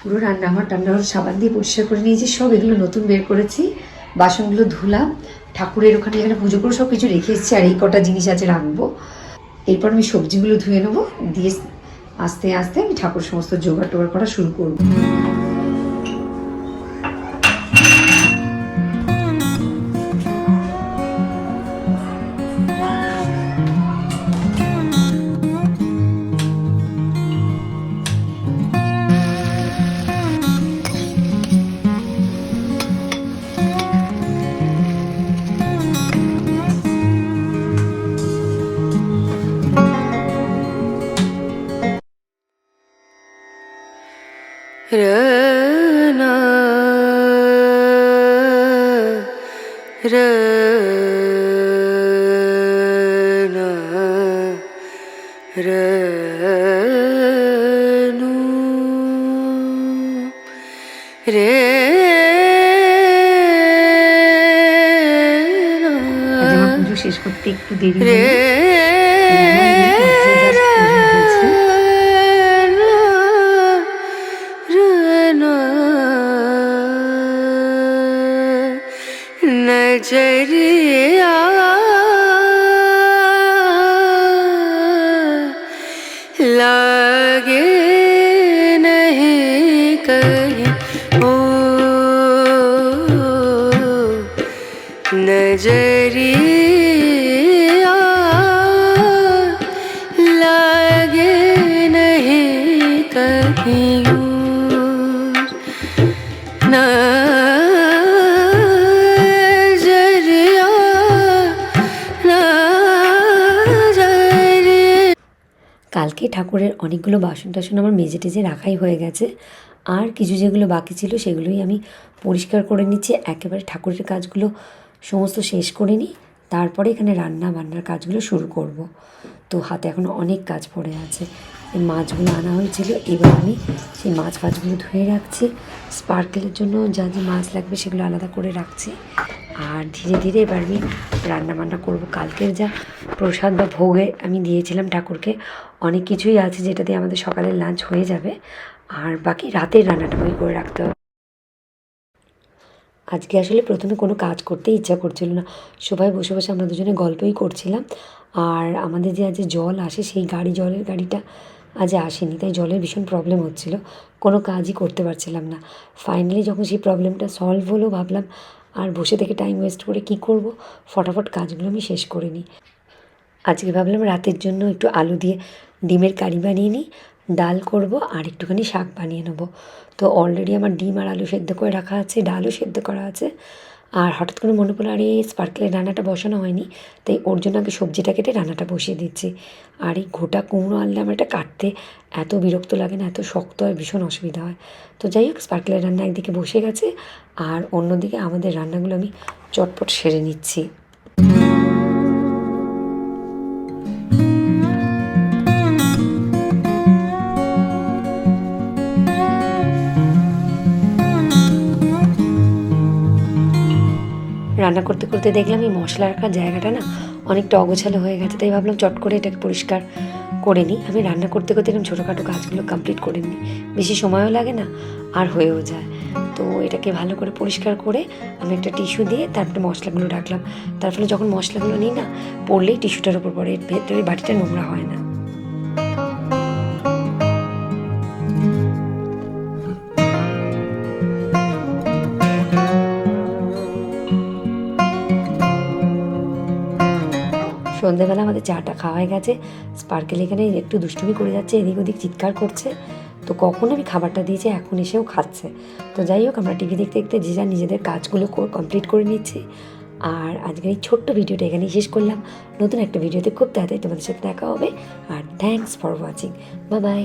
পুরো রান্নাঘর সাবান দিয়ে পরিষ্কার করে নিয়েছি, সব এগুলো নতুন বের করেছি। বাসনগুলো ধুলাম, ঠাকুরের ওখানে এখানে পুজো করে সব কিছু রেখে এসেছি, আর এই কটা জিনিস আছে রাখবো। এরপর আমি সবজিগুলো ধুয়ে নেবো, দিয়ে আস্তে আস্তে আমি ঠাকুর সমস্ত জোগাড় টোগাড় করা শুরু করবো। रना रना रनु रे পুজো শেষ করতে একটু দেরি রে नजरिया लागे नहीं कहीं ओ नजरिया लागे नहीं कहीं ना কালকে ঠাকুরের অনেকগুলো বাসন টাসন আমার মেজে টেজে রাখাই হয়ে গেছে, আর কিছু যেগুলো বাকি ছিল সেগুলোই আমি পরিষ্কার করে নিচ্ছি। একেবারে ঠাকুরের কাজগুলো সমস্ত শেষ করে নিই, তারপরে এখানে রান্না বান্নার কাজগুলো শুরু করব। তো হাতে এখন অনেক কাজ পড়ে আছে। এই মাছগুলো আনা হয়েছিল, এবার আমি সেই মাছ ফাছগুলো ধুয়ে রাখছি। স্পার্কেলের জন্য যা যা মাছ লাগবে সেগুলো আলাদা করে রাখছি, আর ধীরে ধীরে এবার আমি রান্না বান্না করবো। কালকের যা প্রসাদ বা ভোগে আমি দিয়েছিলাম ঠাকুরকে, অনেক কিছুই আছে যেটা দিয়ে আমাদের সকালের লাঞ্চ হয়ে যাবে, আর বাকি রাতের রান্নাটা আমি করে রাখতে হবে। আজকে আসলে প্রথমে কোনো কাজ করতে ইচ্ছা করছিল না, সবাই বসে বসে আমরা দুজনে গল্পই করছিলাম। আর আমাদের যে আজ জল আসে সেই জলের গাড়িটা আজ আসেনি, তাই জলের ভীষণ প্রবলেম হচ্ছিল, কোনো কাজই করতে পারছিলাম না। ফাইনালি যখন সেই প্রবলেমটা সলভ হলো, ভাবলাম আর বসে থেকে টাইম ওয়েস্ট করে কি করব, ফটাফট কাজগুলো আমি শেষ করে নিই। আজকে ভাবলাম রাতের জন্য একটু আলু দিয়ে ডিমের কারি বানিয়ে নিই, ডাল করব আর একটুখানি শাক বানিয়ে নেবো। তো অলরেডি আমার ডিম আর আলু সেদ্ধ করে রাখা আছে, ডালও সেদ্ধ করা আছে। আর হঠাৎ করে মনে পড়লো আরে স্পার্কেলের রান্নাটা বসানো হয়নি, তাই ওর জন্য আগে সবজিটা কেটে রান্নাটা বসিয়ে দিচ্ছি। আর এই গোটা কুমড়ো আনলে আমার এটা কাটতে এত বিরক্ত লাগে না, এত শক্ত হয়, ভীষণ অসুবিধা হয়। তো যাই হোক, স্পার্কেলের রান্না একদিকে বসে গেছে, আর অন্যদিকে আমাদের রান্নাগুলো আমি চটপট সেরে নিচ্ছি। রান্না করতে করতে দেখলাম এই মশলা রাখার জায়গাটা না অনেকটা অগোছালো হয়ে গেছে, তাই ভাবলাম চট করে এটাকে পরিষ্কার করে নিই। আমি রান্না করতে করতে এরকম ছোটোখাটো কাজগুলো কমপ্লিট করে নিই, বেশি সময়ও লাগে না আর হয়েও যায়। তো এটাকে ভালো করে পরিষ্কার করে আমি একটা টিস্যু দিয়ে তারপরে মশলাগুলো রাখলাম। তার ফলে যখন মশলাগুলো নিই না, পড়লেই টিস্যুটার উপর পড়ে, ভেতরে বাটিটা নোংরা হয় না। সন্ধ্যেবেলা আমাদের চাটা খাওয়া হয়ে গেছে। স্পার্কেল এখানে একটু দুষ্টুমি করে যাচ্ছে, এদিক ওদিক চিৎকার করছে। তো কখন আমি খাবারটা দিয়েছি, এখন এসেও খাচ্ছে। তো যাই হোক, আমরা টিভি দেখতে দেখতে যে যা নিজেদের কাজগুলো কমপ্লিট করে নিচ্ছি। আর আজকের এই ছোট্ট ভিডিওটা এখানেই শেষ করলাম। নতুন একটা ভিডিওতে খুব তাড়াতাড়ি তোমাদের সাথে দেখা হবে। আর thanks for watching, bye by.